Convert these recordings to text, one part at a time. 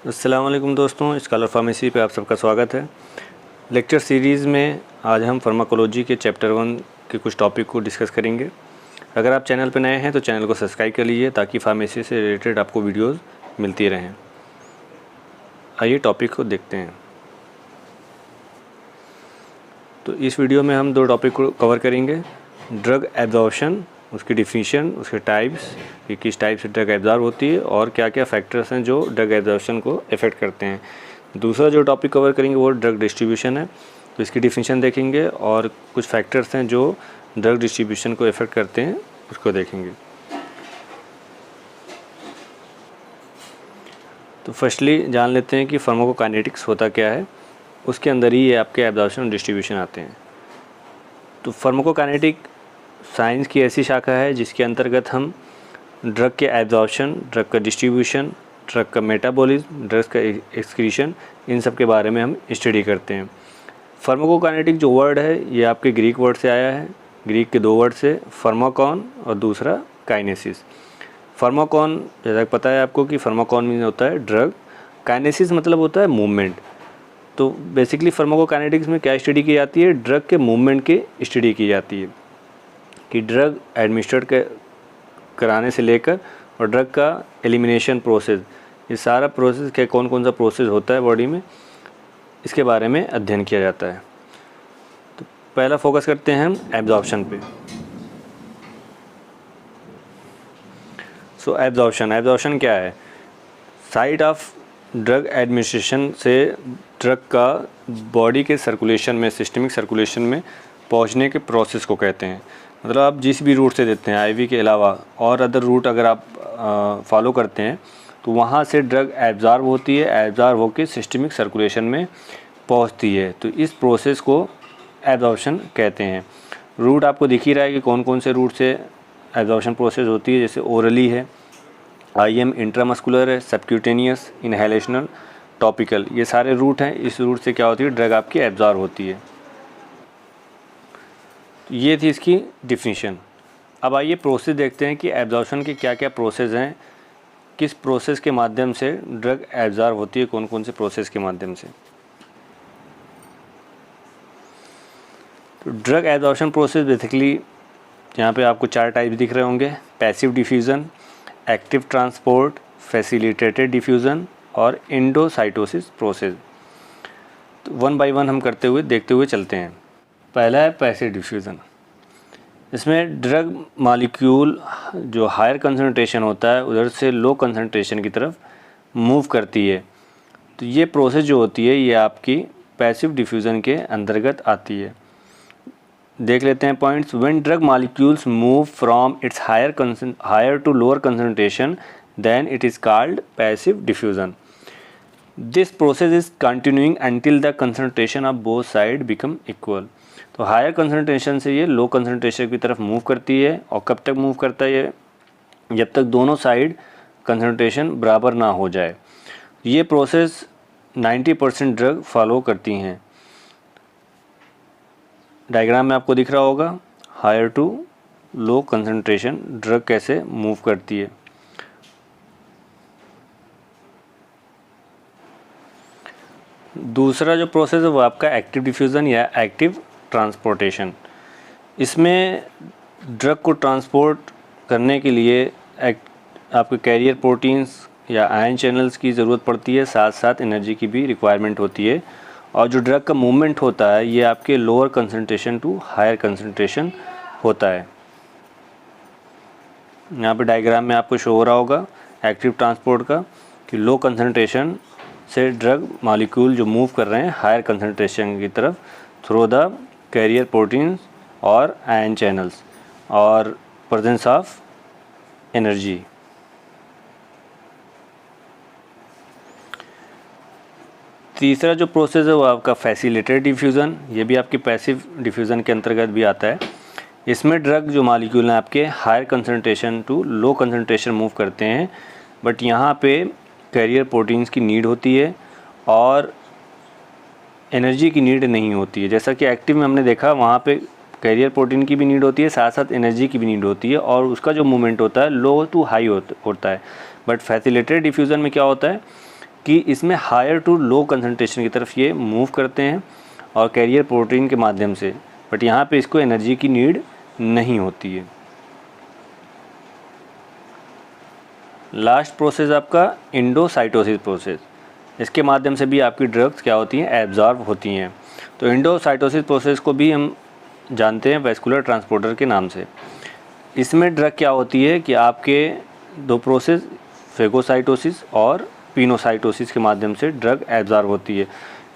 अस्सलाम वालेकुम दोस्तों, स्कॉलर फार्मेसी पे आप सबका स्वागत है। लेक्चर सीरीज़ में आज हम फार्माकोलॉजी के चैप्टर 1 के कुछ टॉपिक को डिस्कस करेंगे। अगर आप चैनल पर नए हैं तो चैनल को सब्सक्राइब कर लीजिए ताकि फार्मेसी से रिलेटेड आपको वीडियोस मिलती रहें। आइए टॉपिक को देखते हैं। तो इस वीडियो में हम 2 टॉपिक को कवर करेंगे। ड्रग एब्जॉर्प्शन, उसकी डिफिनीशन, उसके टाइप्स कि किस टाइप से ड्रग एब्जॉर्ब होती है और क्या क्या फैक्टर्स हैं जो ड्रग एब्जॉर्प्शन को इफ़ेक्ट करते हैं। दूसरा जो टॉपिक कवर करेंगे वो ड्रग डिस्ट्रीब्यूशन है, तो इसकी डिफिनीशन देखेंगे और कुछ फैक्टर्स हैं जो ड्रग डिस्ट्रीब्यूशन को इफ़ेक्ट करते हैं उसको देखेंगे। तो फर्स्टली जान लेते हैं कि फार्माकोकाइनेटिक्स होता क्या है, उसके अंदर ही ये आपके एब्जॉर्प्शन और डिस्ट्रीब्यूशन आते हैं। तो फार्माकोकाइनेटिक साइंस की ऐसी शाखा है जिसके अंतर्गत हम ड्रग के एब्जॉर्प्शन, ड्रग का डिस्ट्रीब्यूशन, ड्रग का मेटाबॉलिज्म, ड्रग का एक्सक्रीशन, इन सब के बारे में हम स्टडी करते हैं। फार्माकोकाइनेटिक जो वर्ड है ये आपके ग्रीक वर्ड से आया है। ग्रीक के 2 वर्ड से, फार्माकॉन और दूसरा काइनेसिस। फार्माकॉन जैसा पता है आपको कि फार्माकॉन मीन होता है ड्रग, काइनेसिस मतलब होता है मूवमेंट। तो बेसिकली फार्माकोकाइनेटिक्स में क्या स्टडी की जाती है, ड्रग के मूवमेंट की स्टडी की जाती है कि ड्रग एडमिनिस्ट्रेट कराने से लेकर और ड्रग का एलिमिनेशन प्रोसेस, ये सारा प्रोसेस क्या कौन कौन सा प्रोसेस होता है बॉडी में, इसके बारे में अध्ययन किया जाता है। तो पहला फोकस करते हैं हम एब्जॉर्प्शन पे। सो एब्जॉर्प्शन क्या है? साइट ऑफ ड्रग एडमिनिस्ट्रेशन से ड्रग का बॉडी के सर्कुलेशन में, सिस्टमिक सर्कुलेशन में पहुंचने के प्रोसेस को कहते हैं। मतलब आप जिस भी रूट से देते हैं, आईवी के अलावा और अदर रूट अगर आप फॉलो करते हैं तो वहाँ से ड्रग एब्जॉर्ब होती है, एब्जॉर्ब होकर सिस्टमिक सर्कुलेशन में पहुँचती है। तो इस प्रोसेस को एब्जॉर्प्शन कहते हैं। रूट आपको दिख ही रहा है कि कौन कौन से रूट से एब्जॉर्प्शन प्रोसेस होती है। जैसे ओरली है, आईएम इंट्रामस्कुलर है, सबक्यूटेनियस, इनहेलेशनल, टॉपिकल, ये सारे रूट हैं। इस रूट से क्या होती है, ड्रग आपकी एब्जॉर्ब होती है। ये थी इसकी डिफिनीशन। अब आइए प्रोसेस देखते हैं कि एब्जॉर्प्शन के क्या क्या प्रोसेस हैं, किस प्रोसेस के माध्यम से ड्रग एब्जॉर्ब होती है, कौन कौन से प्रोसेस के माध्यम से। तो ड्रग एब्जॉर्प्शन प्रोसेस बेसिकली यहाँ पे आपको 4 टाइप दिख रहे होंगे: passive diffusion, active transport, facilitated diffusion और एंडोसाइटोसिस प्रोसेस। तो 1 बाय 1 हम करते हुए देखते हुए चलते हैं। पहला है पैसिव डिफ्यूज़न। इसमें ड्रग मॉलिक्यूल जो हायर कंसंट्रेशन होता है उधर से लो कंसंट्रेशन की तरफ मूव करती है। तो ये प्रोसेस जो होती है ये आपकी पैसिव डिफ्यूज़न के अंतर्गत आती है। देख लेते हैं points. When drug molecules move from its higher to lower concentration then it is called passive diffusion. This process is continuing until the concentration of both side become equal. तो higher concentration से ये low concentration की तरफ move करती है। और कब तक मूव करता है ये? जब तक दोनों साइड कंसंट्रेशन बराबर ना हो जाए। ये प्रोसेस 90% ड्रग फॉलो करती हैं। डायग्राम में आपको दिख रहा होगा higher to low concentration drug कैसे मूव करती है। दूसरा जो प्रोसेस है वो आपका एक्टिव डिफ्यूज़न या एक्टिव ट्रांसपोर्टेशन। इसमें ड्रग को ट्रांसपोर्ट करने के लिए आपके कैरियर प्रोटीन्स या आयन चैनल्स की ज़रूरत पड़ती है, साथ साथ एनर्जी की भी रिक्वायरमेंट होती है। और जो ड्रग का मूवमेंट होता है ये आपके lower concentration to higher concentration होता है। यहाँ पे डायग्राम में आपको शो हो रहा होगा एक्टिव ट्रांसपोर्ट का कि लो कंसंट्रेशन से ड्रग मॉलिक्यूल जो मूव कर रहे हैं हायर कंसंट्रेशन की तरफ थ्रू द कैरियर प्रोटीन्स और आयन चैनल्स और प्रेजेंस ऑफ एनर्जी। तीसरा जो प्रोसेस है वो आपका फैसिलिटेटेड डिफ्यूज़न। ये भी आपके पैसिव डिफ्यूज़न के अंतर्गत भी आता है। इसमें ड्रग जो मॉलिक्यूल हैं आपके higher concentration to low concentration move करते हैं, बट यहाँ पे कैरियर प्रोटीन्स की नीड होती है और एनर्जी की नीड नहीं होती है। जैसा कि एक्टिव में हमने देखा वहाँ पे कैरियर प्रोटीन की भी नीड होती है, साथ साथ एनर्जी की भी नीड होती है और उसका जो मूवमेंट होता है लो टू हाई होता है। बट फैसिलिटेटेड डिफ्यूज़न में क्या होता है कि इसमें हायर टू लो कंसंट्रेशन की तरफ ये मूव करते हैं और कैरियर प्रोटीन के माध्यम से, बट यहाँ पे इसको एनर्जी की नीड नहीं होती है। लास्ट प्रोसेस आपका एंडोसाइटोसिस प्रोसेस, इसके माध्यम से भी आपकी ड्रग्स क्या होती हैं, एब्जॉर्ब होती हैं। तो एंडोसाइटोसिस प्रोसेस को भी हम जानते हैं वैस्कुलर ट्रांसपोर्टर के नाम से। इसमें ड्रग क्या होती है कि आपके दो प्रोसेस फेगोसाइटोसिस और पिनोसाइटोसिस के माध्यम से ड्रग एब्जॉर्ब होती है।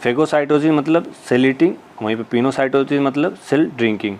फेगोसाइटोसिस मतलब सेल ईटिंग, वहीं पे पिनोसाइटोसिस मतलब सेल ड्रिंकिंग।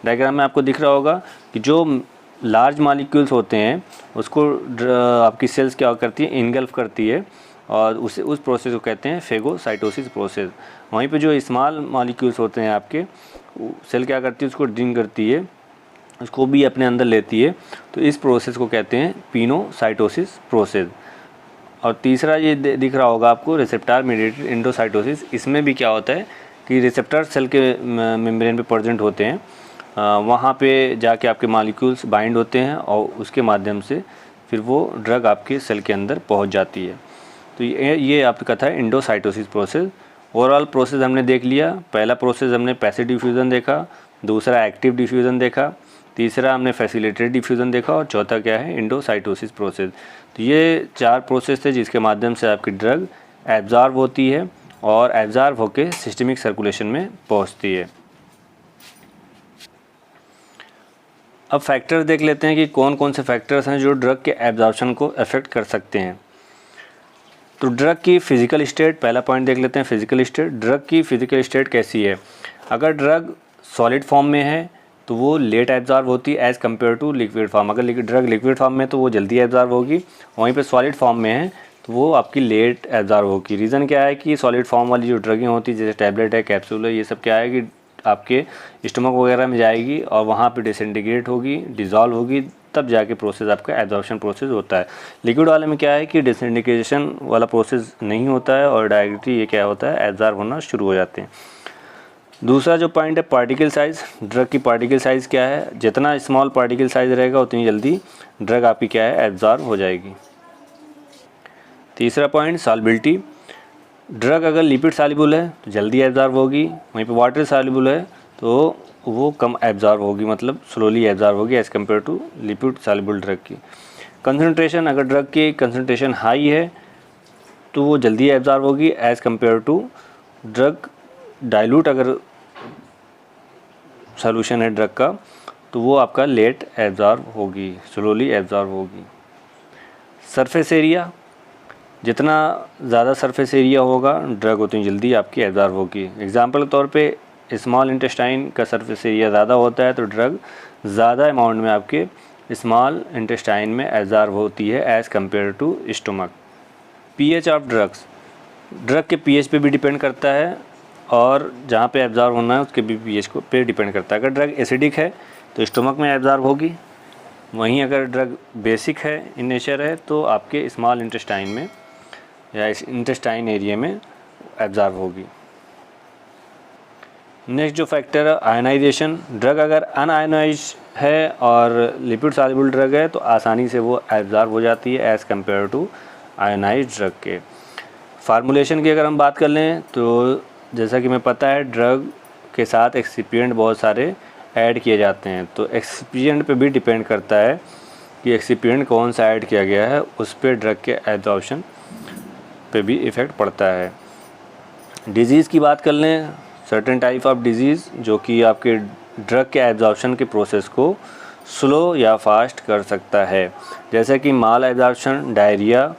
डायग्राम में आपको दिख रहा होगा कि जो लार्ज मॉलिक्यूल्स होते हैं उसको आपकी सेल्स क्या करती है, इनगल्फ करती है, और उस प्रोसेस को कहते हैं फेगोसाइटोसिस प्रोसेस। वहीं पे जो स्मॉल मॉलिक्यूल्स होते हैं आपके, सेल क्या करती है, उसको ड्रिंक करती है, उसको भी अपने अंदर लेती है, तो इस प्रोसेस को कहते हैं पिनोसाइटोसिस प्रोसेस। और तीसरा ये दिख रहा होगा आपको रिसेप्टर मीडिएटेड एंडोसाइटोसिस। इसमें भी क्या होता है कि रिसेप्टर सेल के मेम्ब्रेन पे प्रेजेंट होते हैं, वहाँ पे जाके आपके मॉलिक्यूल्स बाइंड होते हैं और उसके माध्यम से फिर वो ड्रग आपके सेल के अंदर पहुँच जाती है। तो ये आपका था एंडोसाइटोसिस प्रोसेस। ओवरऑल प्रोसेस हमने देख लिया। पहला प्रोसेस हमने पैसिव डिफ्यूज़न देखा, दूसरा एक्टिव डिफ्यूज़न देखा, तीसरा हमने फैसिलिटेटेड डिफ्यूज़न देखा, और चौथा क्या है, एंडोसाइटोसिस प्रोसेस। तो ये 4 प्रोसेस थे जिसके माध्यम से आपकी ड्रग एब्जॉर्ब होती है और एब्जॉर्ब होकर सिस्टमिक सर्कुलेशन में पहुंचती है। अब फैक्टर्स देख लेते हैं कि कौन कौन से फैक्टर्स हैं जो ड्रग के एब्जॉर्प्शन को अफेक्ट कर सकते हैं। तो ड्रग की फ़िज़िकल स्टेट, पहला पॉइंट देख लेते हैं फ़िज़िकल स्टेट। ड्रग की फ़िज़िकल स्टेट कैसी है? अगर ड्रग सॉलिड फॉर्म में है तो वो लेट एब्जॉर्ब होती है as compare to liquid form. अगर ड्रग लिक्विड फॉर्म में तो वो जल्दी एब्जॉर्ब होगी, वहीं पे सॉलिड फॉर्म में है तो वो आपकी लेट एब्जॉर्ब होगी। रीज़न क्या है कि सॉलिड फॉर्म वाली जो ड्रगें होती है, जैसे टैबलेट है, कैप्सूल है, ये सब क्या है कि आपके स्टमक वगैरह में जाएगी और वहाँ पे डिसइंटीग्रेट होगी, डिज़ोल्व होगी, तब जाके प्रोसेस आपका एब्जॉर्प्शन प्रोसेस होता है। लिक्विड वाले में क्या है कि डिसइंटीग्रेशन वाला प्रोसेस नहीं होता है और डायरेक्टली ये क्या होता है, एब्जॉर्ब होना शुरू हो जाते हैं। दूसरा जो पॉइंट है पार्टिकल साइज़। ड्रग की पार्टिकल साइज़ क्या है? जितना स्मॉल पार्टिकल साइज़ रहेगा उतनी जल्दी ड्रग आपकी क्या है, एब्जॉर्ब हो जाएगी। तीसरा पॉइंट सॉल्युबिलिटी। ड्रग अगर लिपिड सॉल्युबल है तो जल्दी एब्जॉर्ब होगी, वहीं पे वाटर सॉल्युबल है तो वो कम एब्जॉर्ब होगी, मतलब स्लोली एब्जॉर्ब होगी as compare to lipid soluble drug की। कंसंट्रेशन, अगर ड्रग की कंसंट्रेशन हाई है तो वो जल्दी एब्जॉर्ब होगी as compare to drug dilute, अगर सॉल्यूशन है ड्रग का तो वो आपका लेट एब्जॉर्ब होगी, स्लोली एब्जॉर्ब होगी। सरफेस एरिया, जितना ज़्यादा सरफेस एरिया होगा ड्रग उतनी जल्दी आपकी एब्जॉर्ब होगी। एग्जांपल के तौर पे स्मॉल इंटेस्टाइन का सरफेस एरिया ज़्यादा होता है तो ड्रग ज़्यादा अमाउंट में आपके स्मॉल इंटेस्टाइन में एब्जॉर्ब होती है as compare to stomach. PH of drugs, drug के पीएच पे भी डिपेंड करता है और जहाँ पे एब्जॉर्ब होना है उसके भी पीएच को पे डिपेंड करता है। अगर ड्रग एसिडिक है तो स्टमक में एब्जॉर्ब होगी, वहीं अगर ड्रग बेसिक है इन नेचर है तो आपके स्मॉल इंटेस्टाइन में या इस इंटेस्टाइन एरिया में एब्जॉर्ब होगी। नेक्स्ट जो फैक्टर है आयनाइजेशन। ड्रग अगर अनआयनाइज है और लिपिड सॉल्युबल ड्रग है तो आसानी से वो एब्जॉर्ब हो जाती है as compare to ionize drug के। फार्मूलेशन की अगर हम बात कर लें तो जैसा कि हमें पता है ड्रग के साथ एक्सिपिएंट बहुत सारे ऐड किए जाते हैं, तो एक्सिपिएंट पे भी डिपेंड करता है कि एक्सिपिएंट कौन सा ऐड किया गया है, उस पर ड्रग के एब्जॉर्प्शन पे भी इफ़ेक्ट पड़ता है। डिज़ीज़ की बात कर लें, सर्टेन टाइप ऑफ डिज़ीज़ जो कि आपके ड्रग के एब्जॉर्प्शन के प्रोसेस को स्लो या फास्ट कर सकता है, जैसे कि माल एब्जॉर्प्शन, डायरिया।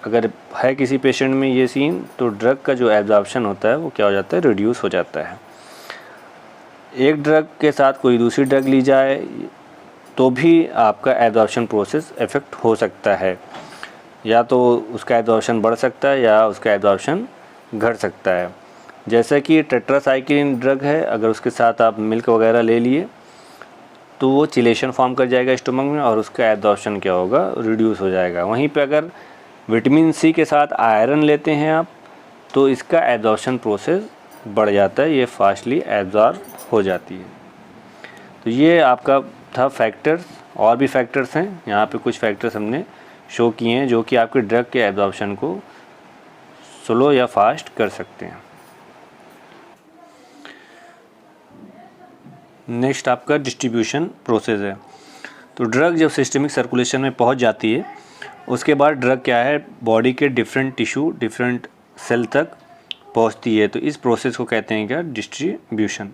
अगर है किसी पेशेंट में ये सीन तो ड्रग का जो एब्जॉर्प्शन होता है वो क्या हो जाता है, रिड्यूस हो जाता है। एक ड्रग के साथ कोई दूसरी ड्रग ली जाए तो भी आपका एब्जॉर्प्शन प्रोसेस इफ़ेक्ट हो सकता है, या तो उसका एब्जॉर्प्शन बढ़ सकता है या उसका एब्जॉर्प्शन घट सकता है। जैसे कि टेट्रासाइक्लिन ड्रग है, अगर उसके साथ आप मिल्क वगैरह ले लिए तो वो चिलेशन फॉर्म कर जाएगा स्टमक में और उसका एब्जॉर्प्शन क्या होगा, रिड्यूस हो जाएगा। वहीं पे अगर विटामिन सी के साथ आयरन लेते हैं आप तो इसका एब्जॉर्प्शन प्रोसेस बढ़ जाता है, ये फास्टली एब्जॉर्ब हो जाती है। तो ये आपका था फैक्टर्स। और भी फैक्टर्स हैं, यहाँ पे कुछ फैक्टर्स हमने शो किए हैं जो कि आपके ड्रग के एब्जॉर्प्शन को स्लो या फास्ट कर सकते हैं। नेक्स्ट आपका डिस्ट्रीब्यूशन प्रोसेस है। तो ड्रग जब सिस्टमिक सर्कुलेशन में पहुंच जाती है उसके बाद ड्रग क्या है बॉडी के डिफरेंट टिश्यू डिफरेंट सेल तक पहुंचती है। तो इस प्रोसेस को कहते हैं क्या, डिस्ट्रीब्यूशन।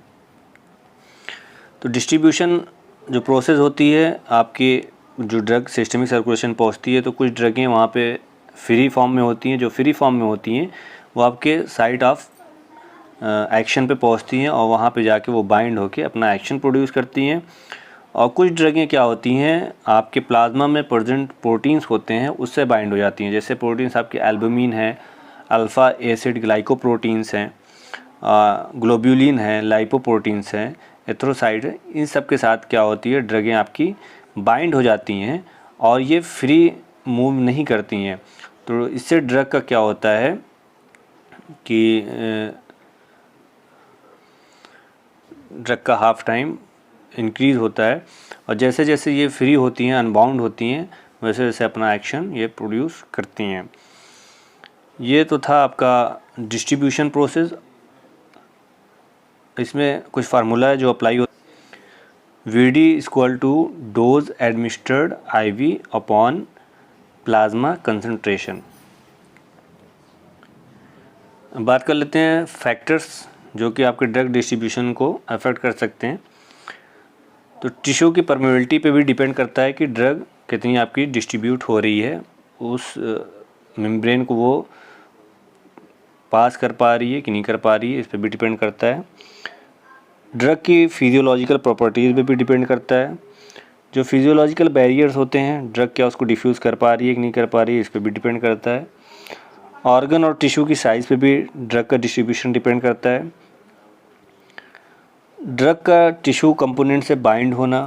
तो डिस्ट्रीब्यूशन जो प्रोसेस होती है आपकी, जो ड्रग सिस्टमिक सर्कुलेशन पहुंचती है तो कुछ ड्रगें वहाँ पे फ्री फॉर्म में होती हैं। जो फ्री फॉर्म में होती हैं वो आपके साइट ऑफ एक्शन पे पहुंचती हैं और वहाँ पे जाके वो बाइंड होके अपना एक्शन प्रोड्यूस करती हैं। और कुछ ड्रगें क्या होती हैं आपके प्लाज्मा में प्रेजेंट प्रोटीन्स होते हैं उससे बाइंड हो जाती हैं। जैसे प्रोटीन्स आपके एल्बुमिन है, अल्फ़ा एसिड ग्लाइकोप्रोटीन्स हैं, ग्लोब्यूलिन है, लाइपोप्रोटीन्स हैं, एथ्रोसाइड है। इन सब के साथ क्या होती है ड्रगें आपकी बाइंड हो जाती हैं और ये फ्री मूव नहीं करती हैं। तो इससे ड्रग का क्या होता है कि ड्रग का हाफ टाइम इंक्रीज़ होता है और जैसे जैसे ये फ्री होती हैं, अनबाउंड होती हैं, वैसे वैसे अपना एक्शन ये प्रोड्यूस करती हैं। ये तो था आपका डिस्ट्रीब्यूशन प्रोसेस। इसमें कुछ फार्मूला है जो अप्लाई होता है। VD equal to dose administered IV upon plasma concentration. बात कर लेते हैं फैक्टर्स जो कि आपके ड्रग डिस्ट्रीब्यूशन को अफेक्ट कर सकते हैं। तो टिश्यू की परमेबिलिटी पे भी डिपेंड करता है कि ड्रग कितनी आपकी डिस्ट्रीब्यूट हो रही है, उस मेम्ब्रेन को वो पास कर पा रही है कि नहीं कर पा रही है, इस पर भी डिपेंड करता है। ड्रग की फिजियोलॉजिकल प्रॉपर्टीज़ पे भी डिपेंड करता है। जो फिजियोलॉजिकल बैरियर्स होते हैं ड्रग क्या उसको डिफ्यूज़ कर पा रही है कि नहीं कर पा रही है, इस पर भी डिपेंड करता है। ऑर्गन और टिश्यू की साइज़ पे भी ड्रग का डिस्ट्रीब्यूशन डिपेंड करता है। ड्रग का टिश्यू कंपोनेंट से बाइंड होना,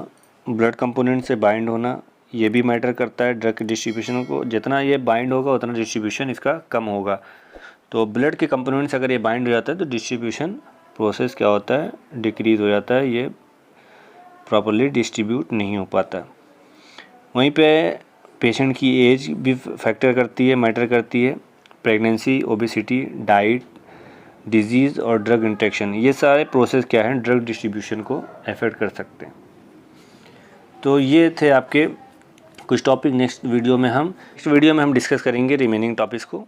ब्लड कंपोनेंट से बाइंड होना, ये भी मैटर करता है ड्रग के डिस्ट्रीब्यूशन को। जितना ये बाइंड होगा उतना डिस्ट्रीब्यूशन इसका कम होगा। तो ब्लड के कंपोनेंट से अगर ये बाइंड हो जाता है तो डिस्ट्रीब्यूशन प्रोसेस क्या होता है, डिक्रीज़ हो जाता है, ये प्रॉपर्ली डिस्ट्रीब्यूट नहीं हो पाता। वहीं पे पेशेंट की एज भी फैक्टर करती है, मैटर करती है। प्रेगनेंसी, ओबेसिटी, डाइट, डिजीज़ और ड्रग इंटरेक्शन, ये सारे प्रोसेस क्या हैं ड्रग डिस्ट्रीब्यूशन को अफेक्ट कर सकते हैं। तो ये थे आपके कुछ टॉपिक। नेक्स्ट वीडियो में हम डिस्कस करेंगे रिमेनिंग टॉपिक्स को।